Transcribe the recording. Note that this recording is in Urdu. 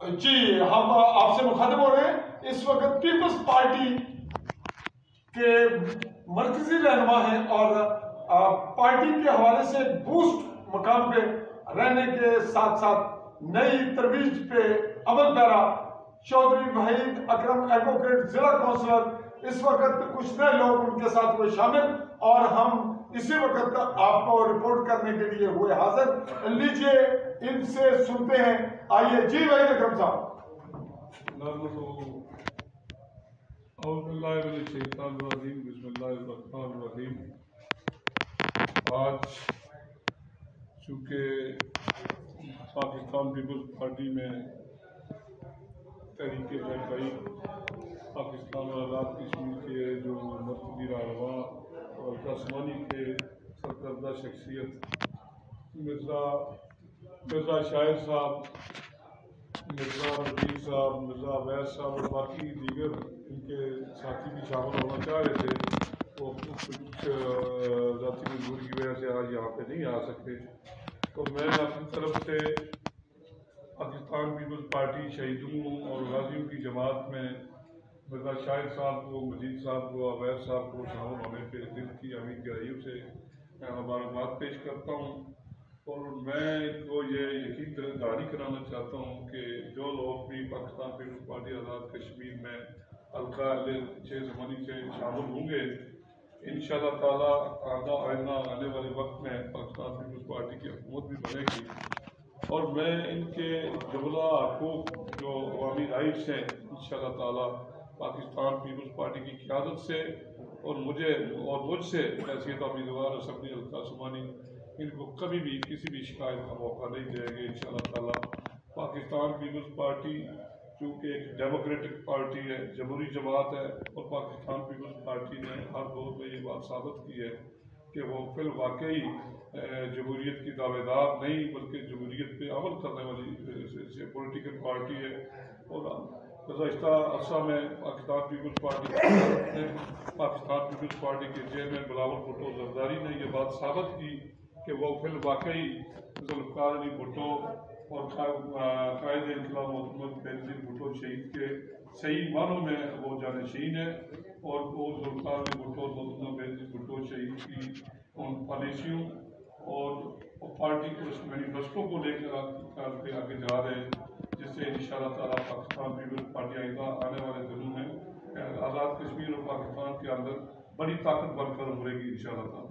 جی ہم آپ سے مخاطب ہو رہے ہیں. اس وقت پیپلز پارٹی کے مرکزی رہنما ہیں اور پارٹی کے حوالے سے بوسٹ مقام پہ رہنے کے ساتھ ساتھ نئی ترویج پہ عمل پیرا چودھری وحید اکرم ایڈوکیٹ ضلع کونسلر اس وقت کچھ نئے لوگ ان کے ساتھ ہوئے شامل اور ہم اسی وقت آپ کو رپورٹ کرنے کے لیے ہوئے حاضر. لیجئے ان سے سنتے ہیں. آئیے جی وحید اکرم صاحب. اعوذ باللہ من الشیطان الرجیم بسم اللہ الرحمن الرحیم. آج چونکہ پاکستان پیپلز پارٹی میں تحریک طلبائی پاکستان اور آزاد کشمیر کے جو مرکزی رہنما اور عثمانی کے سرکردہ شخصیت مرزا شاہد صاحب، مرزا رفیق صاحب، مرزا عبید صاحب اور باقی دیگر ان کے ساتھی بھی شامل ہونا چاہ رہے تھے، وہ کچھ ذاتی مجبوری کی وجہ سے آج یہاں پہ نہیں آ سکتے. تو میں اپنی طرف سے پاکستان پیپلز پارٹی شہیدوں اور غازیوں کی جماعت میں مرزا شاہد صاحب کو، مجید صاحب کو، عبید صاحب کو شامل ہونے پہ دل کی امید گہرائیوں سے مبارکباد پیش کرتا ہوں. اور میں ان کو یہ یقین دہانی کرانا چاہتا ہوں کہ جو لوگ بھی پاکستان پیپلز پارٹی آزاد کشمیر میں حلقہ چھ زمانی سے شامل ہوں گے، انشاءاللہ تعالیٰ آئندہ آنے والے وقت میں پاکستان پیپلز پارٹی کی حکومت بھی بنے گی. اور میں ان کے جملہ حقوق جو عوامی رائٹس ہیں انشاءاللہ تعالیٰ پاکستان پیپلز پارٹی کی قیادت سے اور مجھ سے حیثیت امیدوار اسمبلی حلقہ عثمانی ان کو کبھی بھی کسی بھی شکایت کا موقع نہیں دیں گے انشاءاللہ تعالیٰ. پاکستان پیپلز پارٹی چونکہ ایک ڈیموکریٹک پارٹی ہے، جمہوری جماعت ہے، اور پاکستان پیپلز پارٹی نے ہر دور میں یہ بات ثابت کی ہے کہ وہ فی الواقعی جمہوریت کی دعوے دار نہیں بلکہ جمہوریت پہ عمل کرنے والی پولیٹیکل پارٹی ہے. اور گزشتہ عرصہ میں پاکستان پیپلز پارٹی کی قیادت نے پاکستان پیپلز پارٹی کے چیئرمین بلاول بھٹو زرداری نے یہ بات ثابت کی کہ وہ فی الواقعی ذوالفقار علی بھٹو اور قائد انقلاب محمد بینظیر بھٹو شہید کے صحیح معنوں میں وہ جانشین ہے. اور وہ ذوالفقار علی بھٹو اور محمد بینظیر بھٹو شہید کی ان پالیسیوں اور پارٹی کے اس مینیفیسٹو کو لے کر آگے جا رہے ہیں، جس سے انشاءاللہ تعالیٰ پاکستان پیپلز پارٹی آئندہ آنے والے دنوں میں آزاد کشمیر اور پاکستان کے اندر بڑی طاقت بن کر ابھرے گی انشاءاللہ تعالیٰ.